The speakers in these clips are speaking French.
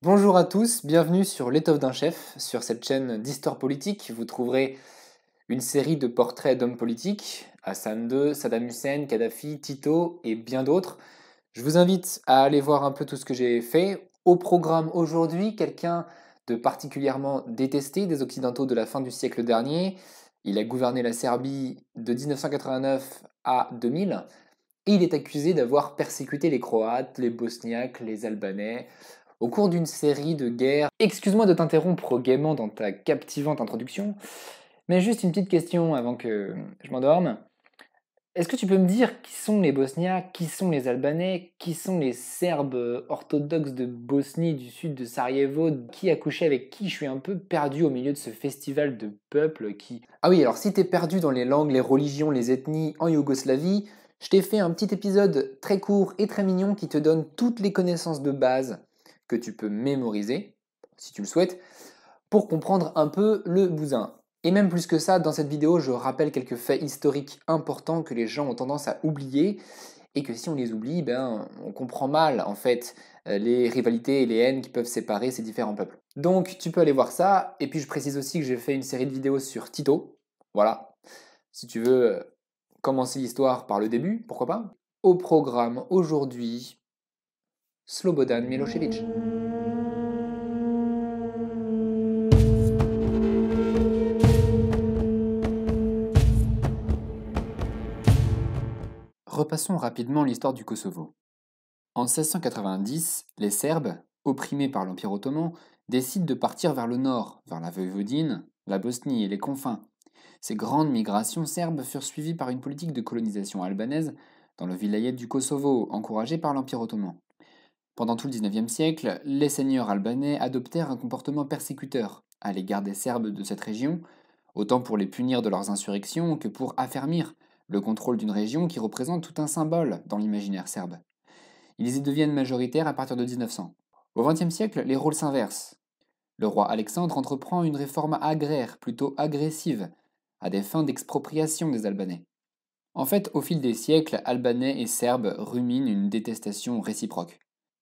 Bonjour à tous, bienvenue sur L'étoffe d'un chef. Sur cette chaîne d'histoire politique, vous trouverez une série de portraits d'hommes politiques, Hassan II, Saddam Hussein, Kadhafi, Tito et bien d'autres. Je vous invite à aller voir un peu tout ce que j'ai fait. Au programme aujourd'hui, quelqu'un de particulièrement détesté des Occidentaux de la fin du siècle dernier. Il a gouverné la Serbie de 1989 à 2000 et il est accusé d'avoir persécuté les Croates, les Bosniaques, les Albanais au cours d'une série de guerres. Excuse-moi de t'interrompre gaiement dans ta captivante introduction, mais juste une petite question avant que je m'endorme. Est-ce que tu peux me dire qui sont les Bosniaques, qui sont les Albanais, qui sont les Serbes orthodoxes de Bosnie, du sud de Sarajevo, qui a couché avec qui? Je suis un peu perdu au milieu de ce festival de peuples qui... Ah oui, alors si t'es perdu dans les langues, les religions, les ethnies en Yougoslavie, je t'ai fait un petit épisode très court et très mignon qui te donne toutes les connaissances de base que tu peux mémoriser, si tu le souhaites, pour comprendre un peu le bousin. Et même plus que ça, dans cette vidéo, je rappelle quelques faits historiques importants que les gens ont tendance à oublier, et que si on les oublie, ben, on comprend mal en fait les rivalités et les haines qui peuvent séparer ces différents peuples. Donc tu peux aller voir ça, et puis je précise aussi que j'ai fait une série de vidéos sur Tito, voilà, si tu veux commencer l'histoire par le début, pourquoi pas. Au programme aujourd'hui, Slobodan Milosevic. Repassons rapidement l'histoire du Kosovo. En 1690, les Serbes, opprimés par l'Empire ottoman, décident de partir vers le nord, vers la Voïvodine, la Bosnie et les confins. Ces grandes migrations serbes furent suivies par une politique de colonisation albanaise dans le vilayet du Kosovo, encouragée par l'Empire ottoman. Pendant tout le XIXe siècle, les seigneurs albanais adoptèrent un comportement persécuteur à l'égard des Serbes de cette région, autant pour les punir de leurs insurrections que pour affermir le contrôle d'une région qui représente tout un symbole dans l'imaginaire serbe. Ils y deviennent majoritaires à partir de 1900. Au XXe siècle, les rôles s'inversent. Le roi Alexandre entreprend une réforme agraire plutôt agressive, à des fins d'expropriation des Albanais. En fait, au fil des siècles, Albanais et Serbes ruminent une détestation réciproque.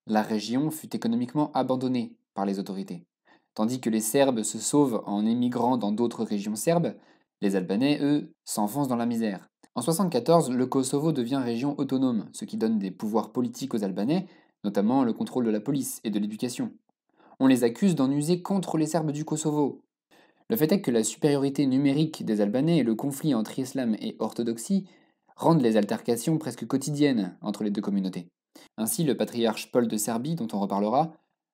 La région fut économiquement abandonnée par les autorités. Tandis que les Serbes se sauvent en émigrant dans d'autres régions serbes, les Albanais, eux, s'enfoncent dans la misère. En 1974, le Kosovo devient région autonome, ce qui donne des pouvoirs politiques aux Albanais, notamment le contrôle de la police et de l'éducation. On les accuse d'en user contre les Serbes du Kosovo. Le fait est que la supériorité numérique des Albanais et le conflit entre islam et orthodoxie rendent les altercations presque quotidiennes entre les deux communautés. Ainsi, le patriarche Paul de Serbie, dont on reparlera,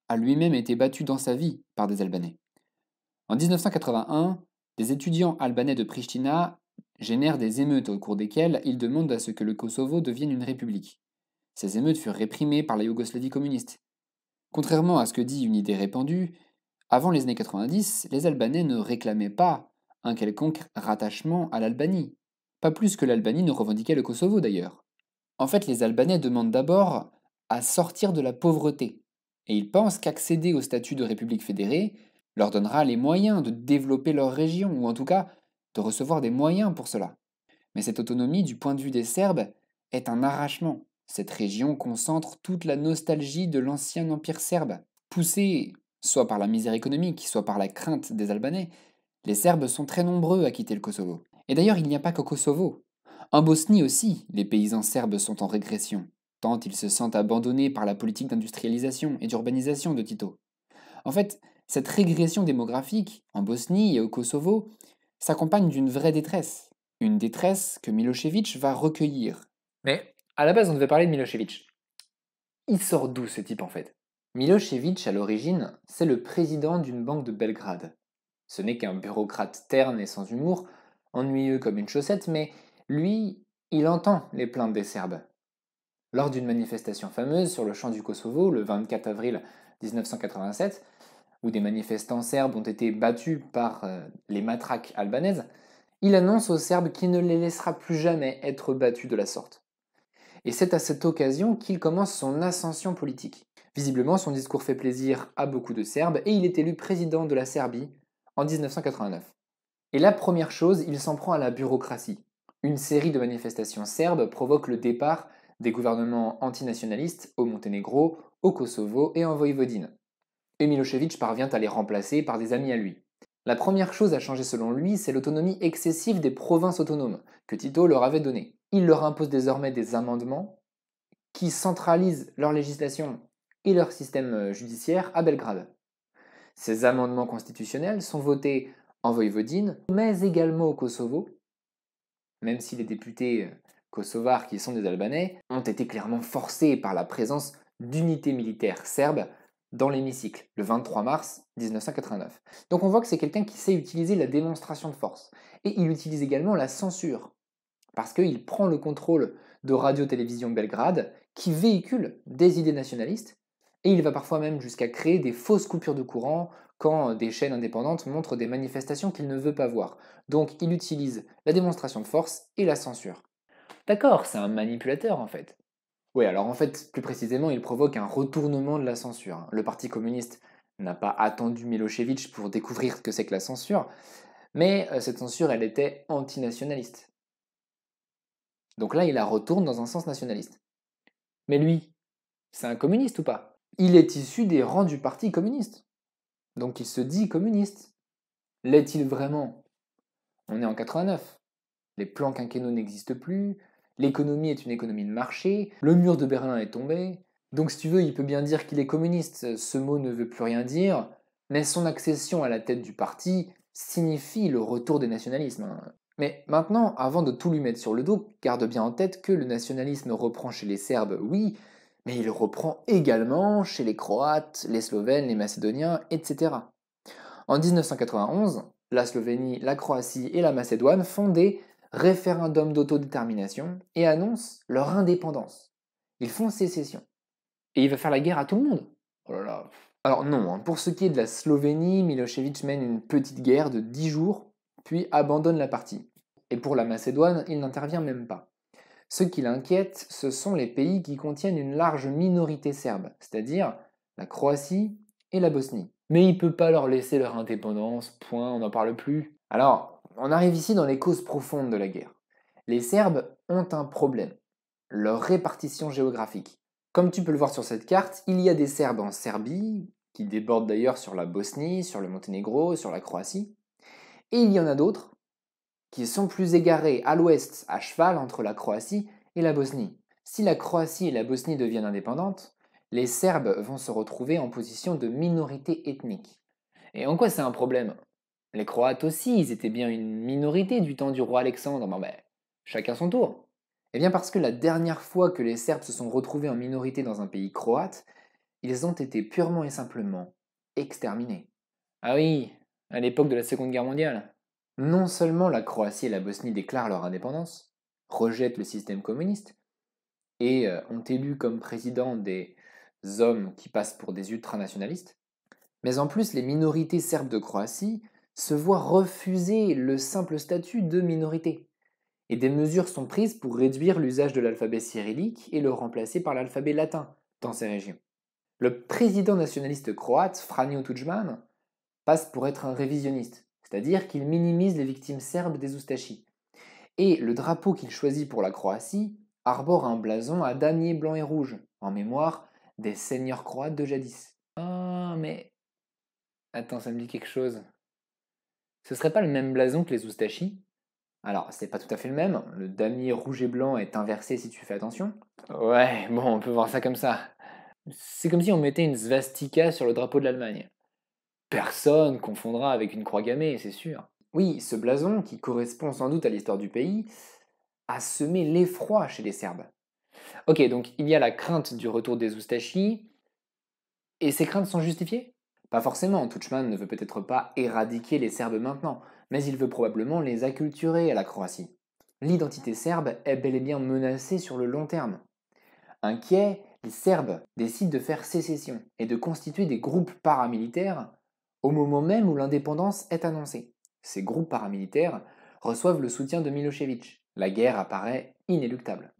a lui-même été battu dans sa vie par des Albanais. En 1981, des étudiants albanais de Pristina génèrent des émeutes au cours desquelles ils demandent à ce que le Kosovo devienne une république. Ces émeutes furent réprimées par la Yougoslavie communiste. Contrairement à ce que dit une idée répandue, avant les années 90, les Albanais ne réclamaient pas un quelconque rattachement à l'Albanie. Pas plus que l'Albanie ne revendiquait le Kosovo d'ailleurs. En fait, les Albanais demandent d'abord à sortir de la pauvreté, et ils pensent qu'accéder au statut de République fédérée leur donnera les moyens de développer leur région, ou en tout cas de recevoir des moyens pour cela. Mais cette autonomie, du point de vue des Serbes, est un arrachement. Cette région concentre toute la nostalgie de l'ancien empire serbe. Poussés soit par la misère économique, soit par la crainte des Albanais, les Serbes sont très nombreux à quitter le Kosovo. Et d'ailleurs, il n'y a pas qu'au Kosovo. En Bosnie aussi, les paysans serbes sont en régression, tant ils se sentent abandonnés par la politique d'industrialisation et d'urbanisation de Tito. En fait, cette régression démographique, en Bosnie et au Kosovo, s'accompagne d'une vraie détresse. Une détresse que Milosevic va recueillir. Mais à la base, on devait parler de Milosevic. Il sort d'où ce type en fait? Milosevic, à l'origine, c'est le président d'une banque de Belgrade. Ce n'est qu'un bureaucrate terne et sans humour, ennuyeux comme une chaussette, mais lui, il entend les plaintes des Serbes. Lors d'une manifestation fameuse sur le champ du Kosovo, le 24 avril 1987, où des manifestants serbes ont été battus par les matraques albanaises, il annonce aux Serbes qu'il ne les laissera plus jamais être battus de la sorte. Et c'est à cette occasion qu'il commence son ascension politique. Visiblement, son discours fait plaisir à beaucoup de Serbes et il est élu président de la Serbie en 1989. Et la première chose, il s'en prend à la bureaucratie. Une série de manifestations serbes provoque le départ des gouvernements antinationalistes au Monténégro, au Kosovo et en Voïvodine. et Milošević parvient à les remplacer par des amis à lui. La première chose à changer selon lui, c'est l'autonomie excessive des provinces autonomes, que Tito leur avait donnée. Il leur impose désormais des amendements qui centralisent leur législation et leur système judiciaire à Belgrade. Ces amendements constitutionnels sont votés en Voïvodine, mais également au Kosovo, même si les députés kosovars, qui sont des Albanais, ont été clairement forcés par la présence d'unités militaires serbes dans l'hémicycle, le 23 mars 1989. Donc on voit que c'est quelqu'un qui sait utiliser la démonstration de force. Et il utilise également la censure, parce qu'il prend le contrôle de Radio-Télévision Belgrade, qui véhicule des idées nationalistes, et il va parfois même jusqu'à créer des fausses coupures de courant quand des chaînes indépendantes montrent des manifestations qu'il ne veut pas voir. Donc il utilise la démonstration de force et la censure. D'accord, c'est un manipulateur en fait. Oui, alors en fait, plus précisément, il provoque un retournement de la censure. Le Parti communiste n'a pas attendu Milošević pour découvrir ce que c'est que la censure, mais cette censure, elle était antinationaliste. Donc là, il la retourne dans un sens nationaliste. Mais lui, c'est un communiste ou pas? Il est issu des rangs du Parti communiste. Donc il se dit communiste. L'est-il vraiment? On est en 89. Les plans quinquennaux n'existent plus, l'économie est une économie de marché, le mur de Berlin est tombé. Donc si tu veux, il peut bien dire qu'il est communiste, ce mot ne veut plus rien dire, mais son accession à la tête du parti signifie le retour des nationalismes. Mais maintenant, avant de tout lui mettre sur le dos, garde bien en tête que le nationalisme reprend chez les Serbes, oui, mais il reprend également chez les Croates, les Slovènes, les Macédoniens, etc. En 1991, la Slovénie, la Croatie et la Macédoine font des référendums d'autodétermination et annoncent leur indépendance. Ils font sécession. Et il va faire la guerre à tout le monde. Oh là là. Alors non, pour ce qui est de la Slovénie, Milošević mène une petite guerre de 10 jours, puis abandonne la partie. Et pour la Macédoine, il n'intervient même pas. Ce qui l'inquiète, ce sont les pays qui contiennent une large minorité serbe, c'est-à-dire la Croatie et la Bosnie. Mais il ne peut pas leur laisser leur indépendance, point, on n'en parle plus. Alors, on arrive ici dans les causes profondes de la guerre. Les Serbes ont un problème, leur répartition géographique. Comme tu peux le voir sur cette carte, il y a des Serbes en Serbie, qui débordent d'ailleurs sur la Bosnie, sur le Monténégro, sur la Croatie, et il y en a d'autres qui sont plus égarés à l'ouest, à cheval entre la Croatie et la Bosnie. Si la Croatie et la Bosnie deviennent indépendantes, les Serbes vont se retrouver en position de minorité ethnique. Et en quoi c'est un problème? Les Croates aussi, ils étaient bien une minorité du temps du roi Alexandre, bon ben, chacun son tour. Eh bien parce que la dernière fois que les Serbes se sont retrouvés en minorité dans un pays croate, ils ont été purement et simplement exterminés. Ah oui, à l'époque de la Seconde Guerre mondiale. Non seulement la Croatie et la Bosnie déclarent leur indépendance, rejettent le système communiste, et ont élu comme président des hommes qui passent pour des ultranationalistes, mais en plus les minorités serbes de Croatie se voient refuser le simple statut de minorité. Et des mesures sont prises pour réduire l'usage de l'alphabet cyrillique et le remplacer par l'alphabet latin dans ces régions. Le président nationaliste croate, Franjo Tudjman, passe pour être un révisionniste, c'est-à-dire qu'il minimise les victimes serbes des Oustachis. Et le drapeau qu'il choisit pour la Croatie arbore un blason à damier blanc et rouge, en mémoire des seigneurs croates de jadis. Ah, mais... Attends, ça me dit quelque chose. Ce serait pas le même blason que les Oustachis? Alors, c'est pas tout à fait le même, le damier rouge et blanc est inversé si tu fais attention. Ouais, bon, on peut voir ça comme ça. C'est comme si on mettait une svastika sur le drapeau de l'Allemagne. Personne confondra avec une croix gammée, c'est sûr. Oui, ce blason, qui correspond sans doute à l'histoire du pays, a semé l'effroi chez les Serbes. Ok, donc il y a la crainte du retour des Oustachis, et ces craintes sont justifiées? Pas forcément, Tudjman ne veut peut-être pas éradiquer les Serbes maintenant, mais il veut probablement les acculturer à la Croatie. L'identité serbe est bel et bien menacée sur le long terme. Inquiets, les Serbes décident de faire sécession et de constituer des groupes paramilitaires au moment même où l'indépendance est annoncée. Ces groupes paramilitaires reçoivent le soutien de Milošević. La guerre apparaît inéluctable.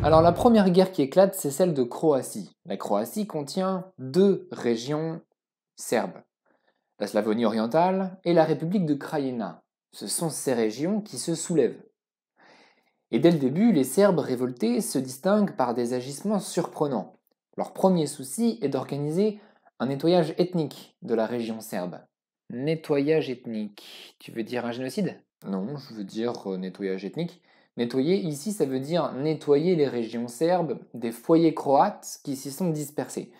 Alors la première guerre qui éclate, c'est celle de Croatie. La Croatie contient deux régions serbes, la Slavonie orientale et la République de Krajina. Ce sont ces régions qui se soulèvent. Et dès le début, les Serbes révoltés se distinguent par des agissements surprenants. Leur premier souci est d'organiser un nettoyage ethnique de la région serbe. Nettoyage ethnique, tu veux dire un génocide? Non, je veux dire nettoyage ethnique. Nettoyer ici, ça veut dire nettoyer les régions serbes des foyers croates qui s'y sont dispersés.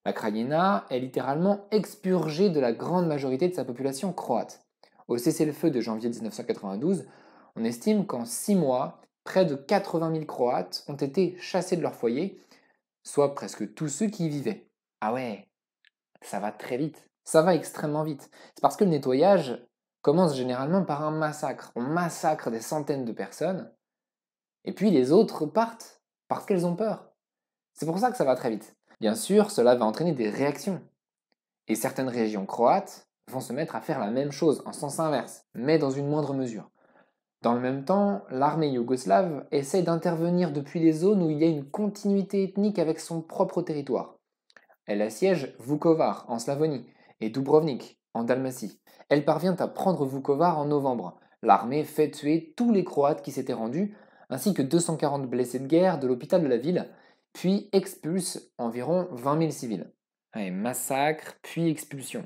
La Krajina est littéralement expurgée de la grande majorité de sa population croate. Au cessez-le-feu de janvier 1992, on estime qu'en 6 mois, près de 80 000 Croates ont été chassés de leur foyer, soit presque tous ceux qui y vivaient. Ah ouais, ça va très vite. Ça va extrêmement vite. C'est parce que le nettoyage commence généralement par un massacre. On massacre des centaines de personnes, et puis les autres partent parce qu'elles ont peur. C'est pour ça que ça va très vite. Bien sûr, cela va entraîner des réactions. Et certaines régions croates vont se mettre à faire la même chose en sens inverse, mais dans une moindre mesure. Dans le même temps, l'armée yougoslave essaie d'intervenir depuis les zones où il y a une continuité ethnique avec son propre territoire. Elle assiège Vukovar en Slavonie et Dubrovnik en Dalmatie. Elle parvient à prendre Vukovar en novembre. L'armée fait tuer tous les Croates qui s'étaient rendus, ainsi que 240 blessés de guerre de l'hôpital de la ville, puis expulse environ 20 000 civils. Ouais, massacre, puis expulsion.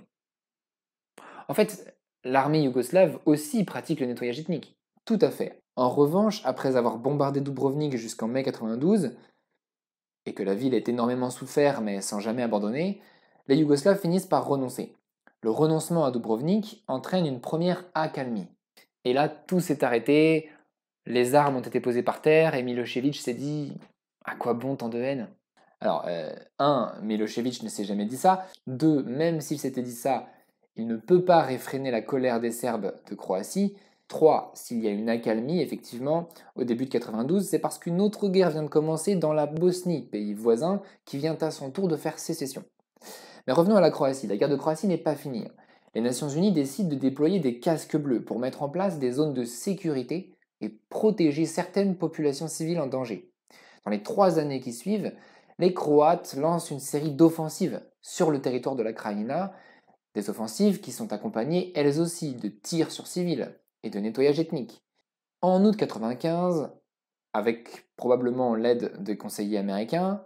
En fait, l'armée yougoslave aussi pratique le nettoyage ethnique. Tout à fait. En revanche, après avoir bombardé Dubrovnik jusqu'en mai 92, et que la ville ait énormément souffert mais sans jamais abandonner, les Yougoslaves finissent par renoncer. Le renoncement à Dubrovnik entraîne une première accalmie. Et là, tout s'est arrêté, les armes ont été posées par terre et Milosevic s'est dit à quoi bon tant de haine? Alors, Milosevic ne s'est jamais dit ça. 2, même s'il s'était dit ça, il ne peut pas réfréner la colère des Serbes de Croatie. 3, s'il y a une accalmie, effectivement, au début de 92, c'est parce qu'une autre guerre vient de commencer dans la Bosnie, pays voisin, qui vient à son tour de faire sécession. Mais revenons à la Croatie. La guerre de Croatie n'est pas finie. Les Nations Unies décident de déployer des casques bleus pour mettre en place des zones de sécurité et protéger certaines populations civiles en danger. Dans les 3 années qui suivent, les Croates lancent une série d'offensives sur le territoire de la Krajina, des offensives qui sont accompagnées elles aussi de tirs sur civils et de nettoyage ethnique. En août 1995, avec probablement l'aide des conseillers américains,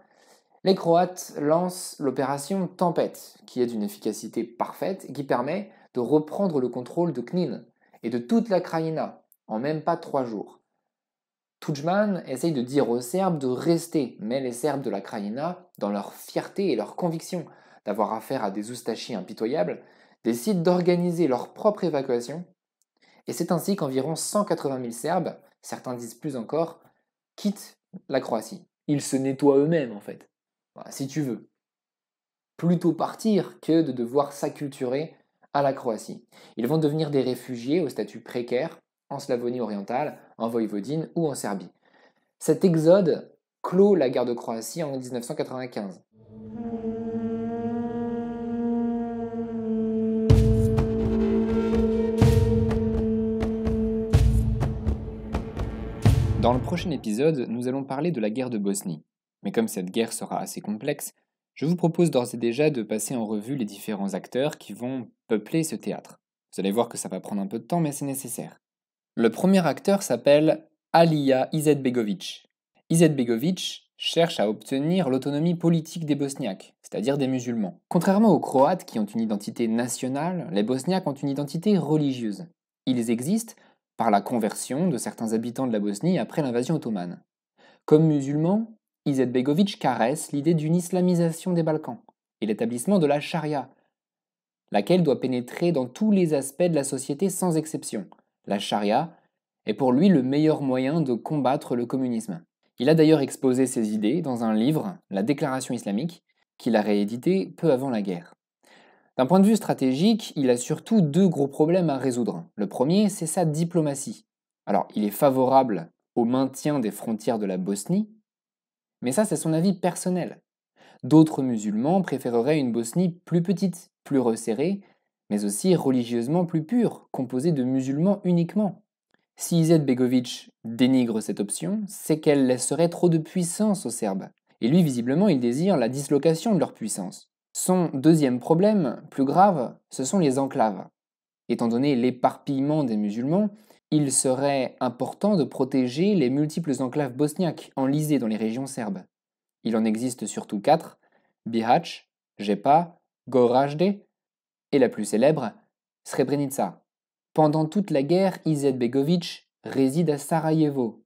les Croates lancent l'opération Tempête, qui est d'une efficacité parfaite et qui permet de reprendre le contrôle de Knin et de toute la Krajina en même pas 3 jours. Tudjman essaye de dire aux Serbes de rester, mais les Serbes de la Krajina, dans leur fierté et leur conviction d'avoir affaire à des oustachis impitoyables, décident d'organiser leur propre évacuation, et c'est ainsi qu'environ 180 000 Serbes, certains disent plus encore, quittent la Croatie. Ils se nettoient eux-mêmes en fait. Voilà, si tu veux. Plutôt partir que de devoir s'acculturer à la Croatie. Ils vont devenir des réfugiés au statut précaire en Slavonie orientale, en Voïvodine ou en Serbie. Cet exode clôt la guerre de Croatie en 1995. Dans le prochain épisode, nous allons parler de la guerre de Bosnie. Mais comme cette guerre sera assez complexe, je vous propose d'ores et déjà de passer en revue les différents acteurs qui vont peupler ce théâtre. Vous allez voir que ça va prendre un peu de temps, mais c'est nécessaire. Le premier acteur s'appelle Alija Izetbegović. Izetbegović cherche à obtenir l'autonomie politique des Bosniaques, c'est-à-dire des musulmans. Contrairement aux Croates qui ont une identité nationale, les Bosniaques ont une identité religieuse. Ils existent par la conversion de certains habitants de la Bosnie après l'invasion ottomane. Comme musulman, Izetbegović caresse l'idée d'une islamisation des Balkans et l'établissement de la charia, laquelle doit pénétrer dans tous les aspects de la société sans exception. La charia est pour lui le meilleur moyen de combattre le communisme. Il a d'ailleurs exposé ses idées dans un livre, La Déclaration islamique, qu'il a réédité peu avant la guerre. D'un point de vue stratégique, il a surtout 2 gros problèmes à résoudre. Le premier, c'est sa diplomatie. Alors, il est favorable au maintien des frontières de la Bosnie, mais ça, c'est son avis personnel. D'autres musulmans préféreraient une Bosnie plus petite, plus resserrée, mais aussi religieusement plus pure, composée de musulmans uniquement. Si Izetbegović dénigre cette option, c'est qu'elle laisserait trop de puissance aux Serbes. Et lui, visiblement, il désire la dislocation de leur puissance. Son deuxième problème, plus grave, ce sont les enclaves. étant donné l'éparpillement des musulmans, il serait important de protéger les multiples enclaves bosniaques enlisées dans les régions serbes. Il en existe surtout 4, Bihać, Jepa, Goražde et la plus célèbre, Srebrenica. Pendant toute la guerre, Izetbegović réside à Sarajevo,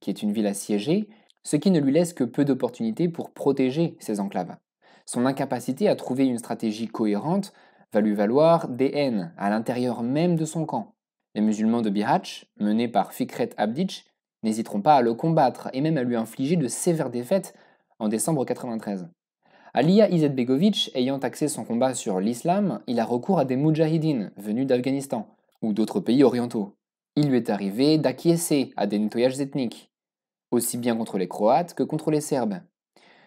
qui est une ville assiégée, ce qui ne lui laisse que peu d'opportunités pour protéger ses enclaves. Son incapacité à trouver une stratégie cohérente va lui valoir des haines à l'intérieur même de son camp. Les musulmans de Bihać, menés par Fikret Abdić, n'hésiteront pas à le combattre et même à lui infliger de sévères défaites en décembre 93. Alija Izetbegović ayant axé son combat sur l'islam, il a recours à des moudjahidines venus d'Afghanistan ou d'autres pays orientaux. Il lui est arrivé d'acquiescer à des nettoyages ethniques, aussi bien contre les Croates que contre les Serbes.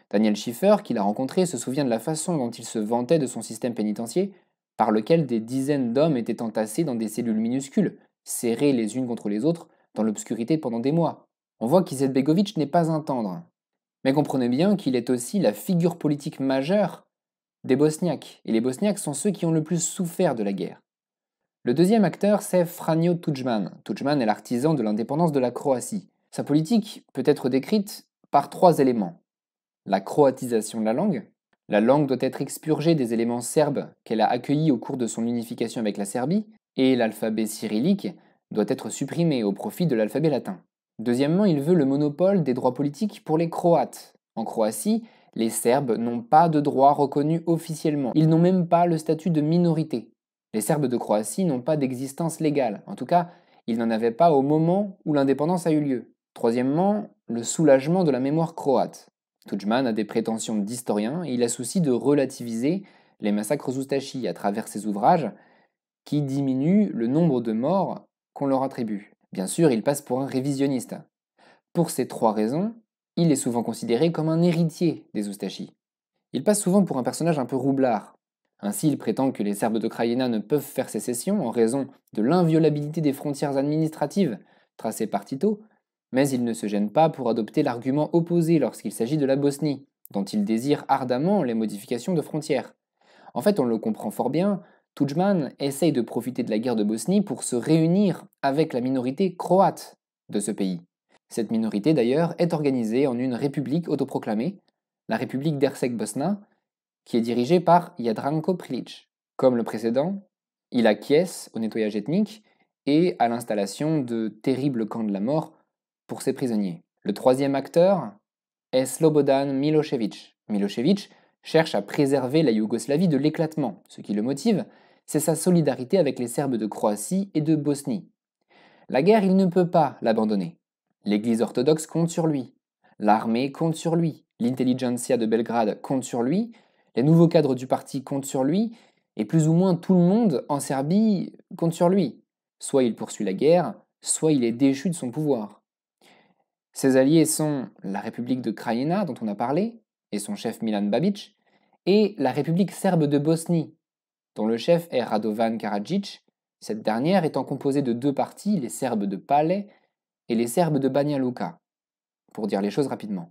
Daniel Schiffer, qu'il a rencontré, se souvient de la façon dont il se vantait de son système pénitentiaire, par lequel des dizaines d'hommes étaient entassés dans des cellules minuscules, serrés les unes contre les autres, dans l'obscurité pendant des mois. On voit qu'Izetbegović n'est pas un tendre. Mais comprenez bien qu'il est aussi la figure politique majeure des Bosniaques, et les Bosniaques sont ceux qui ont le plus souffert de la guerre. Le deuxième acteur, c'est Franjo Tudjman. Tudjman est l'artisan de l'indépendance de la Croatie. Sa politique peut être décrite par 3 éléments. La croatisation de la langue doit être expurgée des éléments serbes qu'elle a accueillis au cours de son unification avec la Serbie, et l'alphabet cyrillique doit être supprimé au profit de l'alphabet latin. Deuxièmement, il veut le monopole des droits politiques pour les Croates. En Croatie, les Serbes n'ont pas de droits reconnus officiellement. Ils n'ont même pas le statut de minorité. Les Serbes de Croatie n'ont pas d'existence légale. En tout cas, ils n'en avaient pas au moment où l'indépendance a eu lieu. Troisièmement, le soulagement de la mémoire croate. Tudjman a des prétentions d'historien et il a souci de relativiser les massacres oustachis à travers ses ouvrages qui diminuent le nombre de morts qu'on leur attribue. Bien sûr, il passe pour un révisionniste. Pour ces 3 raisons, il est souvent considéré comme un héritier des oustachis. Il passe souvent pour un personnage un peu roublard. Ainsi, il prétend que les Serbes de Krajina ne peuvent faire sécession en raison de l'inviolabilité des frontières administratives tracées par Tito, mais il ne se gêne pas pour adopter l'argument opposé lorsqu'il s'agit de la Bosnie, dont il désire ardemment les modifications de frontières. En fait, on le comprend fort bien, Tudjman essaye de profiter de la guerre de Bosnie pour se réunir avec la minorité croate de ce pays. Cette minorité d'ailleurs est organisée en une république autoproclamée, la République d'Hersek-Bosna, qui est dirigée par Jadranko Prilić. Comme le précédent, il acquiesce au nettoyage ethnique et à l'installation de terribles camps de la mort pour ses prisonniers. Le troisième acteur est Slobodan Milošević. Milošević cherche à préserver la Yougoslavie de l'éclatement. Ce qui le motive, c'est sa solidarité avec les Serbes de Croatie et de Bosnie. La guerre, il ne peut pas l'abandonner. L'Église orthodoxe compte sur lui. L'armée compte sur lui. L'intelligentsia de Belgrade compte sur lui. Les nouveaux cadres du parti comptent sur lui. Et plus ou moins tout le monde en Serbie compte sur lui. Soit il poursuit la guerre, soit il est déchu de son pouvoir. Ses alliés sont la République de Krajina, dont on a parlé, et son chef Milan Babić, et la République serbe de Bosnie, dont le chef est Radovan Karadžić, cette dernière étant composée de 2 parties, les Serbes de Pale et les Serbes de Banja Luka, pour dire les choses rapidement.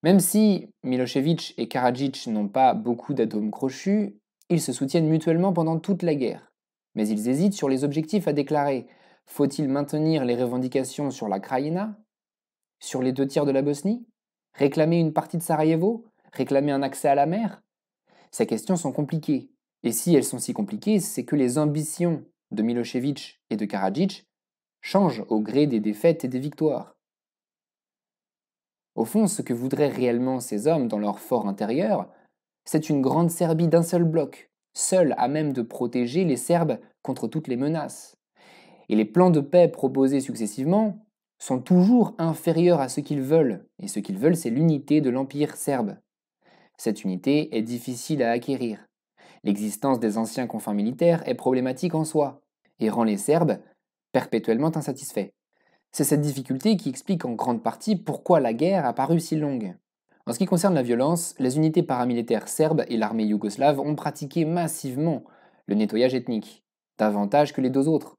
Même si Milošević et Karadžić n'ont pas beaucoup d'atomes crochus, ils se soutiennent mutuellement pendant toute la guerre. Mais ils hésitent sur les objectifs à déclarer. Faut-il maintenir les revendications sur la Krajina? Sur les 2 tiers de la Bosnie? Réclamer une partie de Sarajevo? Réclamer un accès à la mer? Ces questions sont compliquées. Et si elles sont si compliquées, c'est que les ambitions de Milošević et de Karadžić changent au gré des défaites et des victoires. Au fond, ce que voudraient réellement ces hommes dans leur fort intérieur, c'est une grande Serbie d'un seul bloc, seule à même de protéger les Serbes contre toutes les menaces. Et les plans de paix proposés successivement sont toujours inférieurs à ce qu'ils veulent, et ce qu'ils veulent, c'est l'unité de l'Empire serbe. Cette unité est difficile à acquérir. L'existence des anciens confins militaires est problématique en soi, et rend les Serbes perpétuellement insatisfaits. C'est cette difficulté qui explique en grande partie pourquoi la guerre a paru si longue. En ce qui concerne la violence, les unités paramilitaires serbes et l'armée yougoslave ont pratiqué massivement le nettoyage ethnique, davantage que les 2 autres,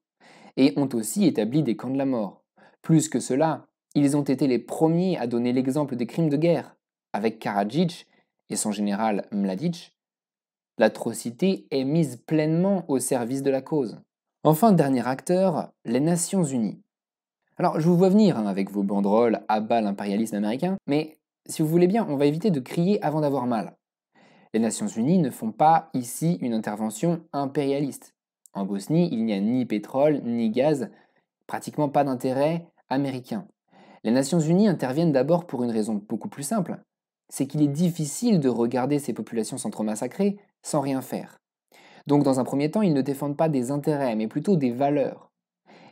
et ont aussi établi des camps de la mort. Plus que cela, ils ont été les premiers à donner l'exemple des crimes de guerre, avec Karadžić et son général Mladić, L'atrocité est mise pleinement au service de la cause. Enfin, dernier acteur, les Nations Unies. Alors, je vous vois venir avec vos banderoles à bas l'impérialisme américain, mais si vous voulez bien, on va éviter de crier avant d'avoir mal. Les Nations Unies ne font pas ici une intervention impérialiste. En Bosnie, il n'y a ni pétrole, ni gaz, pratiquement pas d'intérêt américain. Les Nations Unies interviennent d'abord pour une raison beaucoup plus simple, c'est qu'il est difficile de regarder ces populations s'entremassacrer sans rien faire. Donc dans un premier temps, ils ne défendent pas des intérêts, mais plutôt des valeurs.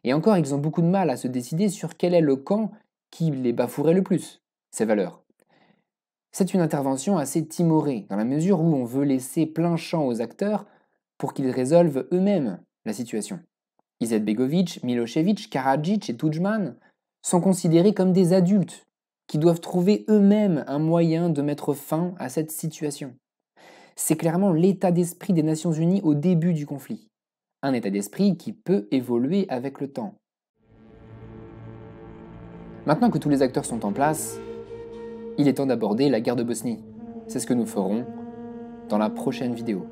Et encore, ils ont beaucoup de mal à se décider sur quel est le camp qui les bafouerait le plus, ces valeurs. C'est une intervention assez timorée, dans la mesure où on veut laisser plein champ aux acteurs pour qu'ils résolvent eux-mêmes la situation. Izetbegovic, Milosevic, Karadzic et Tudjman sont considérés comme des adultes qui doivent trouver eux-mêmes un moyen de mettre fin à cette situation. C'est clairement l'état d'esprit des Nations Unies au début du conflit. Un état d'esprit qui peut évoluer avec le temps. Maintenant que tous les acteurs sont en place, il est temps d'aborder la guerre de Bosnie. C'est ce que nous ferons dans la prochaine vidéo.